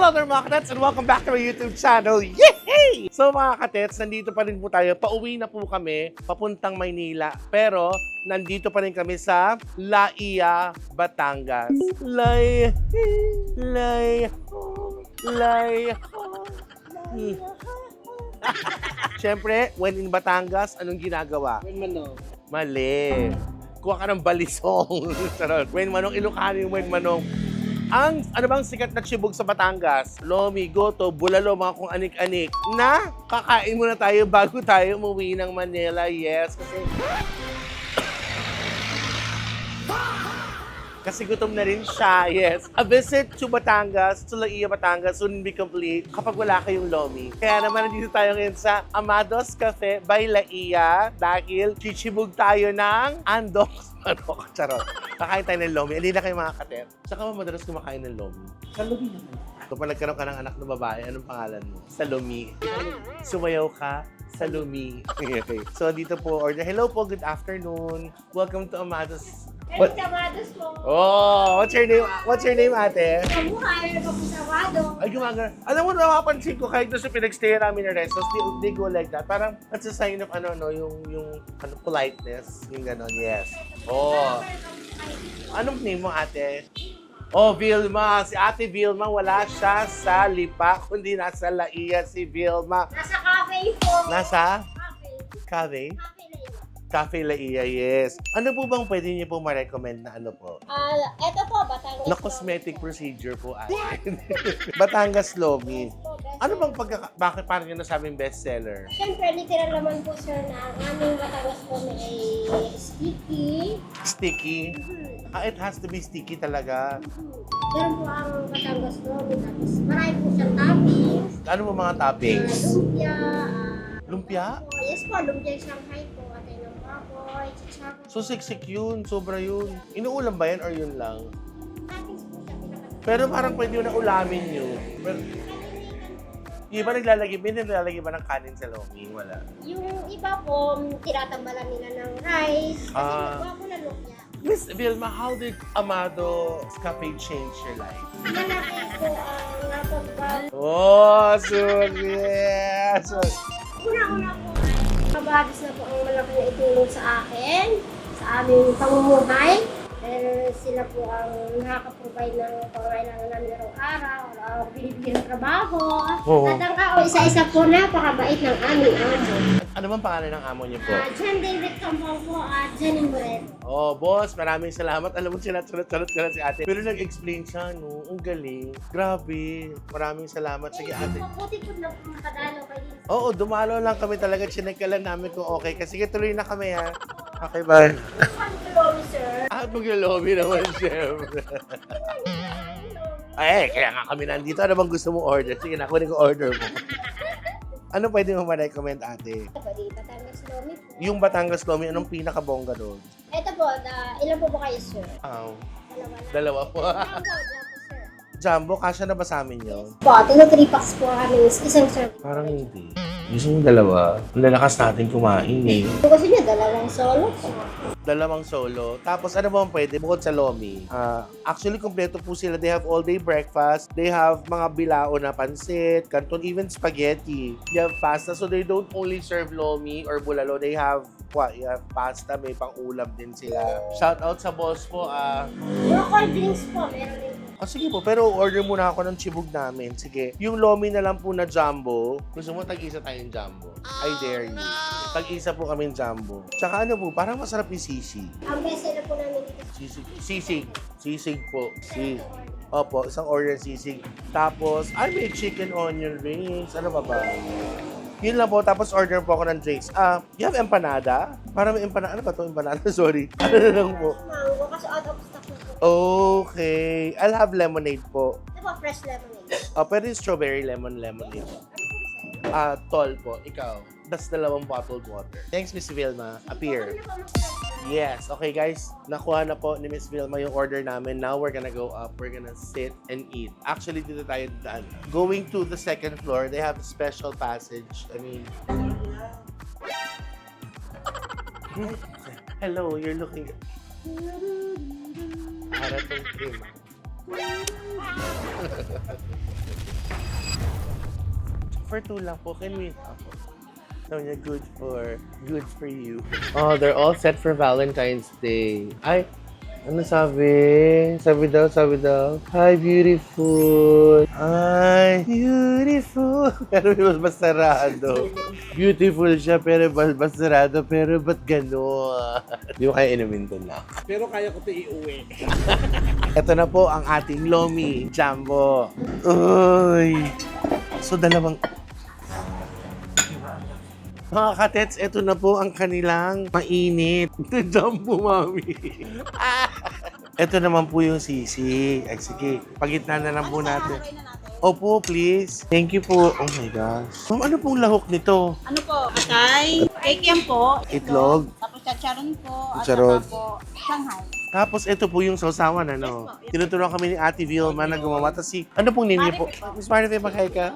Hello there mga katets and welcome back to my YouTube channel. Yay! So mga katets, nandito pa rin po tayo. Pauwi na po kami, papuntang Maynila. Pero nandito pa rin kami sa Laia, Batangas. Siyempre, when in Batangas, anong ginagawa? Mali. Kuha ka ng balisong. Charot. When manong Ilocano yung when manong. Ang ano bang sikat na tsibog sa Batangas? Lomi, goto, bulalo, mga kung anik-anik na kakain muna tayo bago tayo umuwi ng Manila. Yes, kasi gutom na rin siya, yes. A visit to Batangas, to Laia, Batangas, soon be complete kapag wala kayong Lomi. Kaya naman nandito tayo ngayon sa Amados Cafe by Laia dahil chichibog tayo ng Andox manok. Charot. Kakain tayo ng Lomi. Hindi na kayo mga katet. Saka mo madalas kumakain ng Lomi. Sa Lomi naman. Kapag nagkaroon ka ng anak na babae, anong pangalan mo? Salumi. Sumayaw ka? Salumi. Okay. So dito po, order. Hello po, good afternoon. Welcome to Amados. What? Amados po. Oh, what's your name? What's your name, ate? Kamuhay na po sa Amado. Ay, gumagana. Alam mo, napapansin ko kahit doon sa pinagstay namin na restos, they go like that. Parang that's a sign of yung politeness. Yung gano'n, yes. Oh. Anong name mo, ate? Oh, Vilma. Si Ate Vilma, wala siya sa Lipa, kundi nasa Laia si Vilma. Nasa cafe po. Nasa? Cafe. Cafe? Cafe Laia, yes. Ano po bang pwede niyo po ma-recommend na ano po? Ito po, Batangas. Na cosmetic procedure po, ate. Batangas Lomi. Ano bang bakit parang yun nasabing bestseller? Siyempre, literal naman po, sir, na ang aming Batangas po ay sticky. Sticky? It has to be sticky talaga. Meron po ang Batangas po. Tapos marami po siyang toppings. Ano po mga toppings? Lumpia. Lumpia? Yes po, lumpia Shanghai po. Atay ng baboy, chicharon. So siksik yun, sobra yun. Inuulam ba yan or yun lang? Toppings po siya, pinaka- Pero parang pwede yun na ulamin yun. Pero, yung iba naglalagay ba ng kanin sa Lomi? Wala. Yung iba po, tinatambalan nila ng rice. Kasi Ah. nagawa ko na lumpia. Miss Vilma, how did Amado Cafe change your life? Malaki po ang napagbago. Oh, yes! Una-una po ay mabagis na po ang malaki na itulong sa akin, sa aming pamumuhay. Dahil sila po ang nakaka-provide ng pangailangan namin araw-araw, ang binibigyan ng trabaho. Oo. At ang isa-isa po, napakabait ng aming amo. Ano bang pangalan ng amo niyo po? John David Campong po at Jenny Moret. Oh, boss, maraming salamat. Alam mo, sinat-charot ka na si ate. Pero nag-explain siya, no? Ang galing. Grabe. Maraming salamat. Sige, ate. Mabuti po na makadalo kayo. Oo, dumalo lang kami talaga. Chinek ka lang namin kung okay. Kasi sige, tuloy na kami, ha? Okay, bye. Hello, sir. At mag-lobby naman, syempre. Ay, kaya nga kami nandito. Ano bang gusto mong order? Sige, nakunin ko order mo. Ano pwede mo ma-recommend, ate? Ito po, di Batangas Lomi po. Yung Batangas Lomi, anong pinakabongga doon? Ito po, ilan po ba kayo, sir? Dalawa po. Jumbo, sir. Jumbo, kasya na ba sa amin yun? Po, 3 packs po kami, isang service. Parang hindi. Gusto mo dalawa? Lalakas natin kumain eh. Kasi niya, dalawang solo po. Dalawang solo. Tapos ano ba ang pwede bukod sa Lomi? Actually, kompleto po sila. They have all-day breakfast. They have mga bilao na pansit, canton, even spaghetti. They have pasta. So they don't only serve Lomi or bulalo. They have pasta. May pang-ulam din sila. Shout out sa boss po. Yung cold drinks po, meron din po. Sige po, pero order muna ako ng chibog namin. Sige. Yung Lomi na lang po na jumbo. Gusto mo tag-isa tayong jumbo? I dare you. Tag-isa po kaming jumbo. Tsaka ano po, parang masarap yung sisig. Ang best seller po namin dito. Sisig po. Opo, isang order sisig. Tapos, may chicken onion rings. Ano ba? Yun lang po. Tapos order po ako ng drinks. You have empanada? Para may empanada. Ano ba ito? Empanada? Sorry. Ano na lang po? Mango, kasi out of stock na po. Okay. I'll have lemonade po. Ito po, fresh lemonade. Pwede strawberry lemonade. Ano po sa'yo? Tall po. Ikaw. Das 2 bottled water. Thanks, Miss Vilma. Appear. Yes. Okay, guys. Nakuha na po ni Miss Vilma yung order namin. Now, we're gonna go up. We're gonna sit and eat. Actually, dito tayo daan. Going to the second floor, they have a special passage. I mean... Hello, you're looking... Para tong cream. for 2 lang po. Can we? So, yeah, good for you. Oh, they're all set for Valentine's Day. Ay, ano sabi? Sabi daw. Hi, beautiful. Ay, beautiful. Pero balbas sarado. Beautiful siya, pero balbas sarado. Pero ba't gano'n? Di mo kaya inumin to na. Pero kaya ko ito iuwi. Ito na po ang ating Lomi Jumbo. Uy. So, dalawang... Mga katets, ito na po ang kanilang mainit. Jumbo, mami. Ito naman po yung sisi. Ay, sige. Pagitna na lang po natin. Opo, please. Thank you po. Oh my gosh. Ma'am, ano pong lahok nito? Ano po? Atay, cake yan po. Itlog. Tapos chacharon po. At Chacharon. saka po, Shanghai. Tapos ito po yung sausawan, ano? Tinuturuan kami ni Ate Vilma na gumawa. Tapos ano pong ninyo po? Miss Marife, makay ka.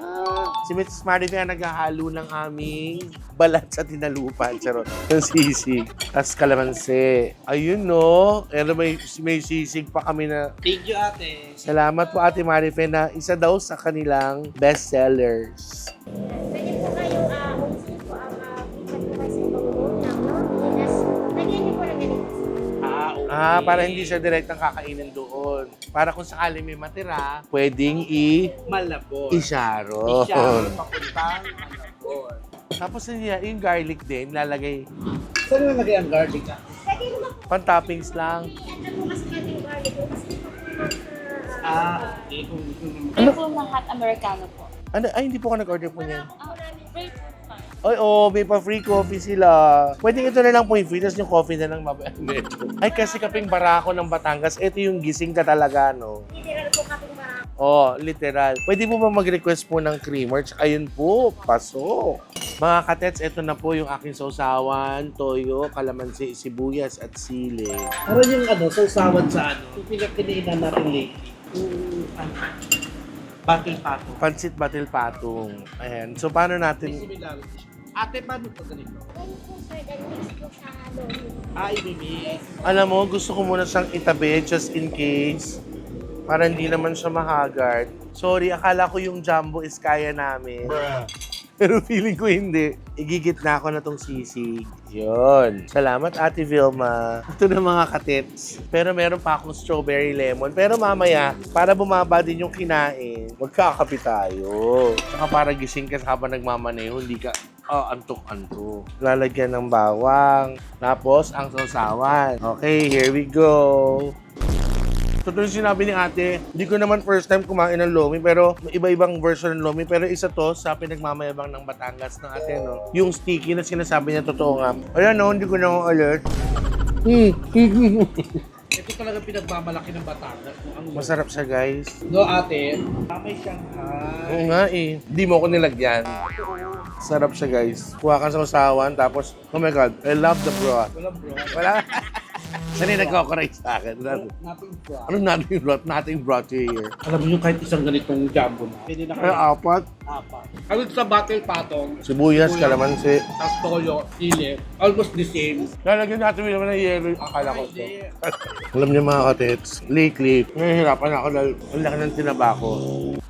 Si Miss Marife ang naghahalo ng aming balat sa tinalupan. Charot. Yung sisig. Tapos kalamansi. Ayun, no? Pero may sisig pa kami na... Thank you, ate. Salamat po, Ate Marife, na isa daw sa kanilang bestsellers. Pwede po kayong kung sino po ang ikat po kayo sa ibang ulam, no? Tapos, lagyan niyo po ng ganito. Ah, para hindi siya direktang kakainin doon. Para kung sakali may matira, pwedeng Malabon. i-sharon. Isya, papuntang malabon. Tapos yung garlic din, lalagay Saan mo lagay ang garlic? Lagyan niyo po. pan-toppings lang. Ano po kasi natin garlic po kasi po Okay. Kung gusto naman. Ano po ng hot americano po? Ano, ay, hindi po ako nag-order po niyan. Great food fun. Ay, may pa-free coffee sila. Pwede ito na lang po yung free, tapos yung coffee na lang medyo. Ay, kasi kaping barako ng Batangas, ito yung gising ka talaga, no? literal po kaping marami. Oh, literal. Pwede po ba mag-request po ng creamer? Ayun po, pasok. Mga katets, ito na po yung aking sausawan, toyo, kalamansi, sibuyas, at sili. Parang yung sausawan sa yung pinagkininan natin lately. Battle pato. Pansit batil patong. Ayan. So, paano May natin... similarity. Ate, paano ito ganito? Ganun po sir, then mix po sa lomi. Ibimix. Alam mo, gusto ko muna siyang itabi just in case. Para hindi naman siya mahagard. Sorry, akala ko yung jumbo is kaya namin. Pero feeling ko hindi. Igigit na ako na tong sisig. Yun. Salamat, Ate Vilma. Ito na mga katits. Pero meron pa akong strawberry lemon. Pero mamaya, para bumaba din yung kinain, magkakape tayo. Saka para gising ka habang nagmamaneho, hindi ka antok-antok. Lalagyan ng bawang. Tapos, ang sausawan. Okay, here we go. Totoo yung sinabi ni ate, hindi ko naman first time kumain ng lomi, pero may iba-ibang version ng lomi. Pero isa to sa pinagmamayabang ng Batangas ng ate, no? Yung sticky na sinasabi niya, totoo nga. Ayan, no? Hindi ko na alert. Ito talaga pinagmamalaki ng Batangas. Ang Masarap siya, guys. No, ate. May Shanghai. Oo nga eh. Hindi mo ko nilagyan. Sarap siya, guys. Kuha ka sa usawan, tapos, oh my God, I love the broth. Walang bro. Wala. Saan yung nagko-correct sa akin? Nothing bro. Ano natin broth? Nothing brought you here. Alam mo yung kahit isang ganitong jumbo na. Pwede na Ay, kayo. apat. Apat. Ano sa battle patong? Sibuyas, kalamansi. Tapos toyo, sili. Almost the same. Lalagyan natin naman ng yelo yung akala ko to. Hindi. Alam niyo mga katets, lately, nahihirapan ako dahil ang laki ng tinaba ko.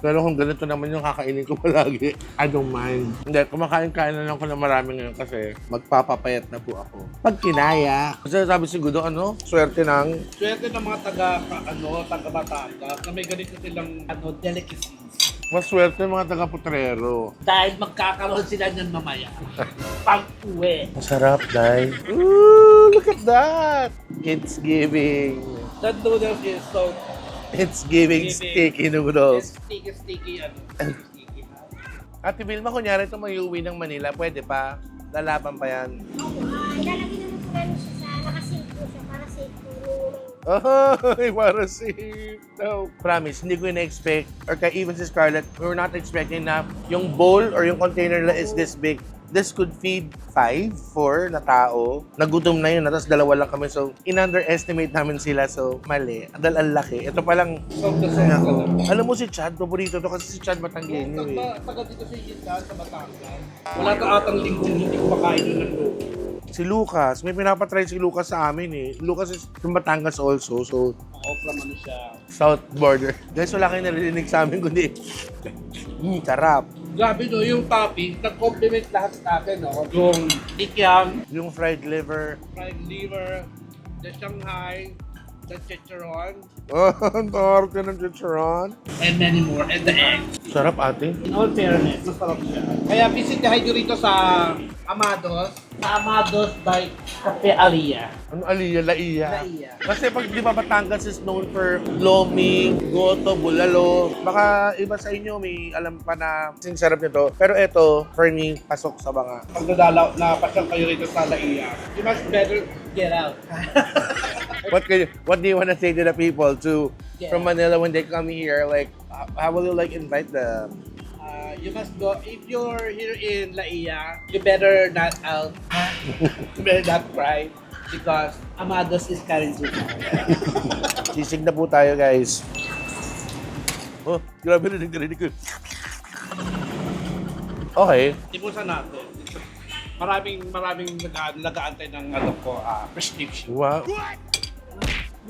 Pero kung ganito naman yung kakainin ko palagi, I don't mind. Hindi, kumakain-kain na lang ko na marami ngayon kasi magpapapayat na po ako. Pag kinaya. Kasi sabi siguro, swerte ng... Swerte ng mga taga Batangas na may ganito silang delicacies. Mas swerte ng mga taga-putrero. Dahil magkakaroon sila niyan mamaya. Pag-uwi. Masarap, Day. Ooh, look at that! It's giving. That noodles is so It's giving sticky noodles. sticky. Sticky. Ate Vilma, kunyari ito mag-uwi ng Manila, pwede pa? Lalaban pa yan. Opo, ilalagay naman po namin siya sa nakasave po siya para safe po yung Ay, para safe. No. Promise, hindi ko na-expect, or kaya even si Scarlett, we were not expecting na yung bowl or yung container na is this big. This could feed 4 na tao. Nagutom na yun, tapos dalawa lang kami. So, in-underestimate namin sila. So, mali. Dahil ang laki. Ito palang, alam mo si Chad, paborito to kasi si Chad Batanggenyo eh. Taga dito sa Yintan, sa Batangas. Wala ka atang linggong hindi ko makain yun ng luto. Si Lucas, may pinapatry si Lucas sa amin eh. Lucas is from Batangas also. So, Oo, from siya. South border. Guys, wala kayo narinig sa amin kundi, sarap. Grabe no, yung topping, nag-complement lahat sa akin, no? Yung ikyam, Yung fried liver. fried liver, the Shanghai, the chicharon, Oh, ang torte ng chicharon. and many more. And the egg. Sarap ate. In all fairness, masarap siya. Kaya bisitahin nyo rito sa Amados. Sa Amados by Cafe Alia. Ano Aliyah? Laiya. Laiya. Kasi pag di ba Batangas is known for lomi, goto, bulalo. Baka iba sa inyo may alam pa na kasing sarap nito. Pero ito, for me, pasok sa banga. Pag napasyal kayo rito sa Laia, you must better get out. What do you want to say to the people from Manila when they come here? Like, how will you like invite them? You must go, if you're here in Laia, you better not out. You better not cry because Amados is currently. Sisig na po tayo, guys. Oh, grabe na nagdarinig ko. Okay. Tipusan natin. Maraming nag-aantay ng prescription. Wow.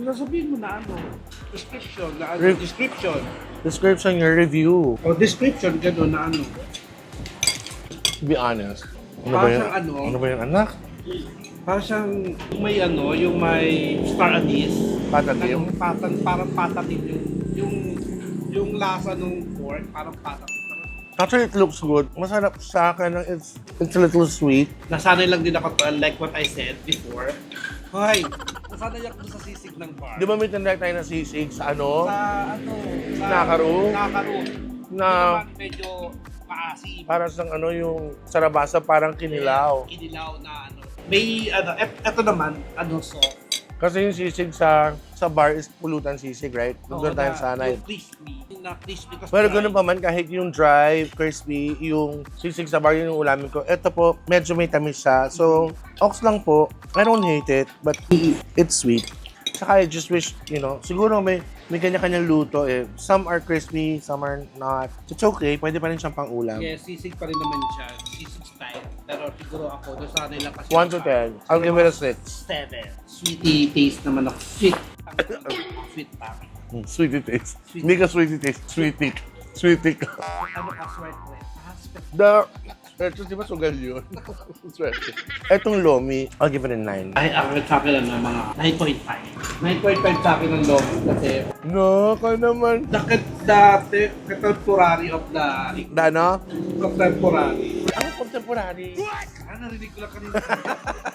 Sabihin mo na prescription, description. Description your review. O description, gano'n na To be honest. Parang Ano ba yung anak? Parang siyang yung may star anise. Patatim? Parang patatim yung lasa ng pork, parang patatim. Actually, it looks good. Masarap sa akin. It's a little sweet. Nasanay lang din ako like what I said before. Hoy, nasanay ako sa sisig ng bar. Di ba may tinry tayo na sisig sa ano? Sa Nakaroon? Nakaroon. Na Medyo maasim. para sa ano yung sarabasa parang kinilaw. Kinilaw na May eto naman, soft. Kasi yung sisig sa bar is pulutan sisig, right? Doon tayo sanay. Yung crispy. Na crispy kasi Pero ganun pa man, kahit yung dry, crispy, yung sisig sa bar, yun yung ulamin ko. Ito po, medyo may tamis siya. So, ox lang po. I don't hate it, but it's sweet. Saka I just wish, siguro may kanya-kanyang luto eh. Some are crispy, some are not. It's okay, pwede pa rin siyang pang-ulam. Yes, sisig pa rin naman siya. Sisig style. Pero siguro ako, doon sa nila kasi. 1 to 10. I'll give it a 6. 7. Sweetie taste naman ako. Sweet. Sweet pa. Sweetie taste. Hindi ka sweetie taste. Sweetie. Sweetie ka. Ano ka, sweat. Ito, di ba sugal yun? Etong lomi, I'll give it a 9. Ay, ang sa akin mga 9.5. 9.5 sa akin ng loob kasi No, ka naman. the contemporary of the Ano? contemporary. Ano contemporary? Narinig ko lang kanina.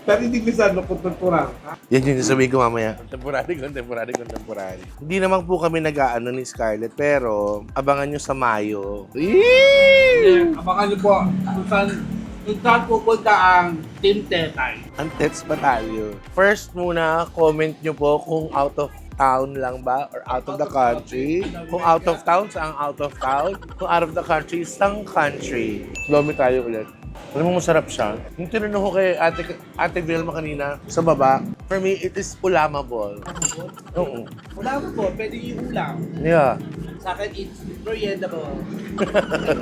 Narinig ko sa contemporary. Yan yung sasabihin ko mamaya. Contemporary. Hindi naman po kami nag-aano ni Scarlett, pero abangan nyo sa Mayo. Abangan niyo po kung saan pupunta ang Team Tetay. Ang Tets Batalyo. First muna, comment nyo po kung out of town lang ba or out of the country. Kung out of town, saang out of town. Kung out of the country, saang country. Lomi tayo ulit. Alam mo, masarap siya. Yung tinanong ko kay Ate Vilma kanina sa baba, for me, it is ulamable. Oo. Wala mo po, pwede yung ulam. Yeah. Sa akin, it's meriendable.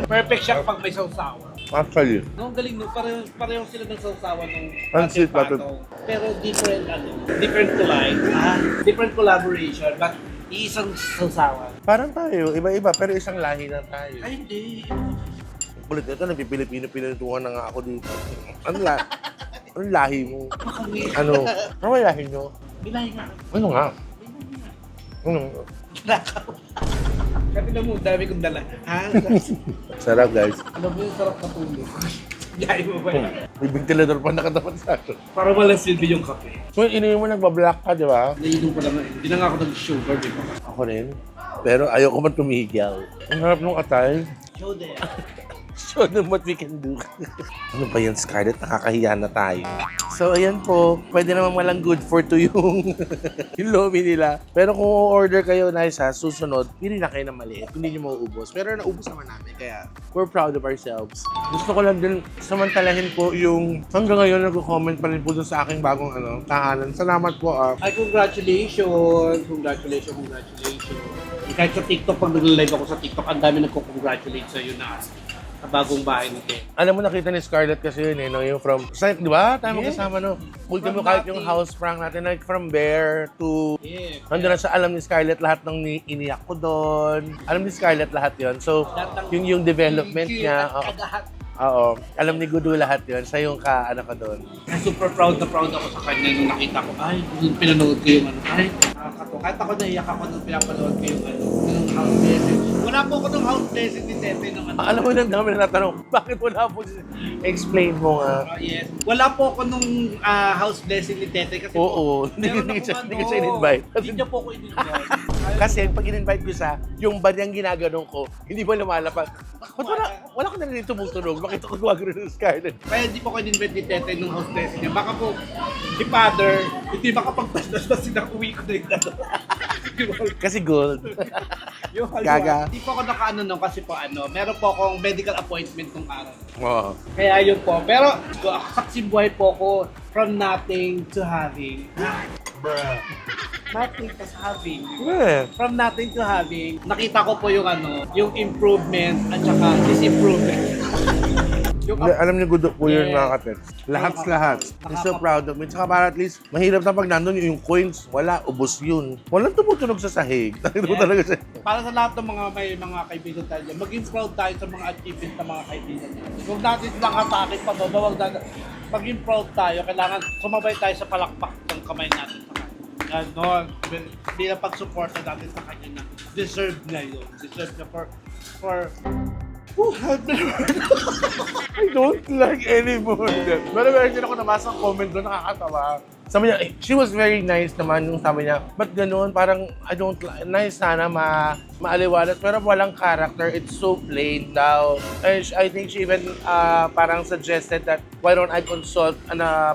Perfect siya kapag may sausawa. Actually. No, ang galing no, pareho sila ng sausawa ng Pansit patong. patong. Pero different kulay. Different collaboration, but isang sausawa. Parang tayo, iba-iba, pero isang lahi na tayo. Ay, hindi. Kulit nito, nagpipilipino-pinituhan na nga ako dito. Anong lahi mo? Ano yung lahi nyo? Bilay nga. Ano nga? Sabi na mo, dami kong dala. Ha? Sarap, guys. Alam mo yung sarap na tulog. Biyahe mo ba yan? May ventilador pa nakatapat sa akin. Para walang silbi yung kape. So, ininom mo nagbablock ka, di ba? Nainom ko lang. Hindi na nga ako nag-sugar, di ba? Ako rin. Pero ayoko man tumigil. Ang harap nung atay. Show there. Show them what we can do. Ano ba yan, Scarlett? Nakakahiya na tayo. So, ayan po. Pwede naman walang good for to yung, yung lomi nila. Pero kung order kayo na isa, susunod, pili na kayo ng maliit. Hindi nyo mauubos. Pero naubos naman namin. Kaya, we're proud of ourselves. Gusto ko lang din samantalahin po yung hanggang ngayon nag-comment pa rin po dun sa aking bagong tahanan. Salamat po. Ay, congratulations! Congratulations. Kahit sa TikTok, pag nag-live ako sa TikTok, ang dami nagko-congratulate sa'yo na sa bagong bahay ni Ted. Alam mo, nakita ni Scarlett kasi yun eh, no? Yung from, di ba? Tayo magkasama, no? Punta mo From kahit yung nothing. house prank natin, like from Bear to... Yeah. Nandun na siya, alam ni Scarlett lahat ng iniyak ko doon. Alam ni Scarlett lahat yon. So, yung development niya, oo. Alam ni Gudu lahat yon. Siya yung ano ka doon. Super proud na proud ako sa kanya nung nakita ko. Ay, nung pinanood ko yung ano. Ay, nakakatawa. Kahit ako naiyak ako nung pinapanood ko yung ano. Yung house blessing. Wala po ako nung house blessing ni Tete nung ano. Alam mo, nang dami na natanong, bakit wala po siya? Explain mo nga. Yes. Wala po ako nung house blessing ni Tete kasi Oo, po, meron hindi akong ka siya in-invite. Hindi niya po ako in-invite. Kasi pag in-invite ko siya, yung baryang ginaganon ko, hindi ba lumalapag? Ba't wala ko na rin tumutunog? Bakit ako gumagano ng Scarlett? Kaya hindi po ako in-invite ni Tete nung house blessing niya. Baka po, si Father, hindi makapagpasdas na sinakuwi ko na yung gano'n. Kasi gold. Yung Gaga. Hindi po ako nakaano nung kasi po ano, meron po akong medical appointment nung araw. Oo. Kaya yun po. Pero saksi buhay po ako from nothing to having. Nothing to having. Yeah. From nothing to having, nakita ko po yung ano, yung improvement at saka disimprovement. Yung Alam niyo, Gudu po yun Yes. mga katets. Lahat. I'm so proud of it. Saka para at least, mahirap na pag nandun yung coins, wala, ubos yun. Walang tumutunog sa sahig. Nakita mo Yes. talaga siya. Para sa lahat ng may mga kaibigan tayo dyan, maging proud tayo sa mga achievements ng mga kaibigan natin. Huwag natin lang atake pa ba, huwag natin. Maging proud tayo, kailangan sumabay tayo sa palakpak ng kamay natin sa kanya. Ganon. Bilang pag-suporta natin sa kanya na deserve niya yun. Deserve niya for I don't like anymore. Pero meron din ako nabasa ang comment doon, nakakatawa. Sabi niya, she was very nice naman yung sabi niya. Ba't ganun? Parang, I don't like, nice sana maaliwalas. Pero walang character. It's so plain daw. And I think she even parang suggested that why don't I consult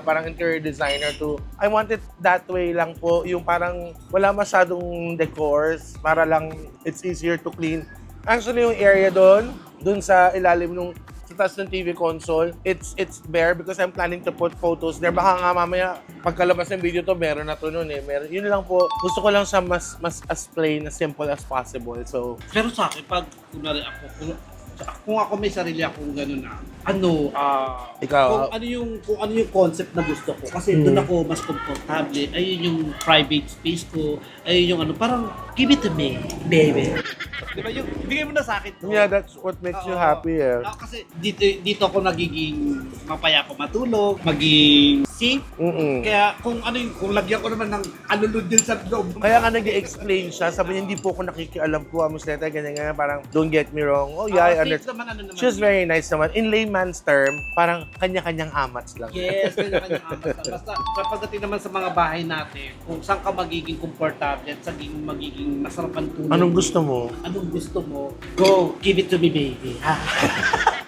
parang interior designer to. I want it that way lang po. Yung parang wala masyadong decors. Para lang it's easier to clean. Actually, yung area doon sa ilalim nung sa taas ng TV console, it's bare because I'm planning to put photos there. Baka nga mamaya, pagkalabas ng video to, meron na to nun eh. Yun lang po. Gusto ko lang siya mas as plain, as simple as possible. So, Pero sa akin, pag kunwari ako, kung ako may sarili akong gano'n na, Ikaw, kung ano yung concept na gusto ko. Kasi doon ako mas komportable. Ayun yung private space ko. Ayun yung ano, parang, give it to me, baby. Di ba yung, bigay mo na sa akin to. yeah, that's what makes you Oo. happy eh. Kasi dito ako nagiging mapayapa matulog, maging safe. Kaya kung lagyan ko naman ng alulod din sa loob. Kaya nga nag-explain siya, sabi niya, hindi po ako nakikialam po, Amusleta, ganyan, parang, don't get me wrong. Oh yeah, I safe understand. naman, She's very nice naman. In layman's term, parang kanya-kanyang amats lang. Yes, kanya-kanyang amat. Basta pagdating naman sa mga bahay natin, kung saan ka magiging komportable at saan magiging masarap ang tulog. Anong gusto mo? Anong gusto mo? Go, give it to me, baby.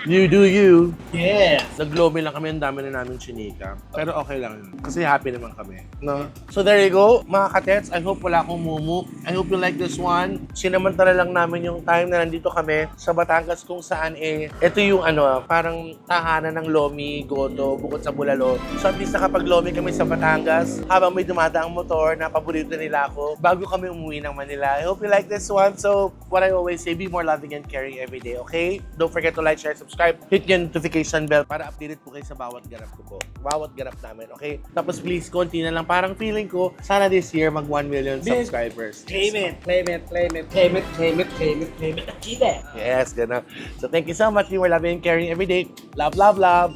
You do you. Yes. Nag-globe lang kami, ang dami na namin chinika. Pero okay lang yun. Kasi happy naman kami. No? So there you go, mga katets. I hope wala akong mumu. I hope you like this one. Sinamantala lang namin yung time na nandito kami sa Batangas kung saan ito yung parang tahanan ng Lomi, Goto, bukod sa Bulalo. So at least nakapag-Lomi kami sa Batangas habang may dumadaang motor na paborito nila ako bago kami umuwi ng Manila. I hope you like this one. So what I always say, be more loving and caring every day, okay? Don't forget to like, share, subscribe, hit yung notification bell para updated po kayo sa bawat ganap ko po. Bawat ganap namin, okay? Tapos please, konti na lang. Parang feeling ko, sana this year mag 1 million subscribers. Claim it, claim it, claim it, claim it, claim it, claim it, claim it. Achieve it. Yes, gano'n. So thank you so much. You were loving and caring every day. Love, love, love.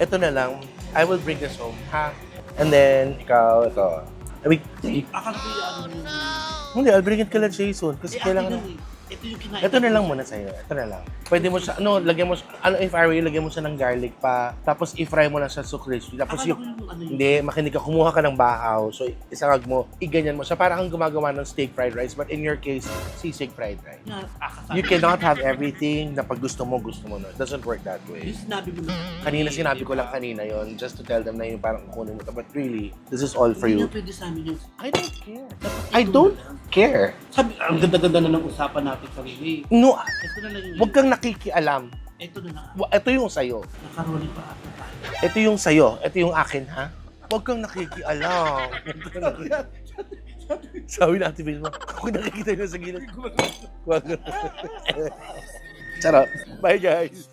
Ito na lang. I will bring this home, ha? And then, ikaw, ito. Wait, Akala ko yung hindi, I'll bring it kila Jason. Kasi kailangan ito yung kinain. ito na lang muna sa'yo. Ito na lang. Pwede mo siya, lagyan mo, if I were you, lagyan mo siya ng garlic pa. Tapos i-fry mo na siya so crispy. Tapos Akala ko yung ano yun. hindi, makinig ka, kumuha ka ng bahaw. So, isangag mo, iganyan mo siya. Parang kang gumagawa ng steak fried rice. But in your case, sisig fried rice. You cannot have everything na pag gusto mo no. It doesn't work that way. Yung sinabi mo na. Kanina sinabi ko lang kanina yon just to tell them na yung parang kukunin mo to. But really, this is all for Hindi you. na pwede sa amin yung... I don't care. I don't care. Sabi, ang ganda-ganda na ng usapan natin sa Riri. No, Ito na lang yung... wag kang nakikialam. Ito na lang. Ito yung sayo. Nakaroli pa ata tayo. Ito yung sayo. Ito yung akin, ha? Huwag kang nakikialam. Sabi natin, Vilma, kung nakikita nyo sa gilid, huwag. Charot. Bye, guys.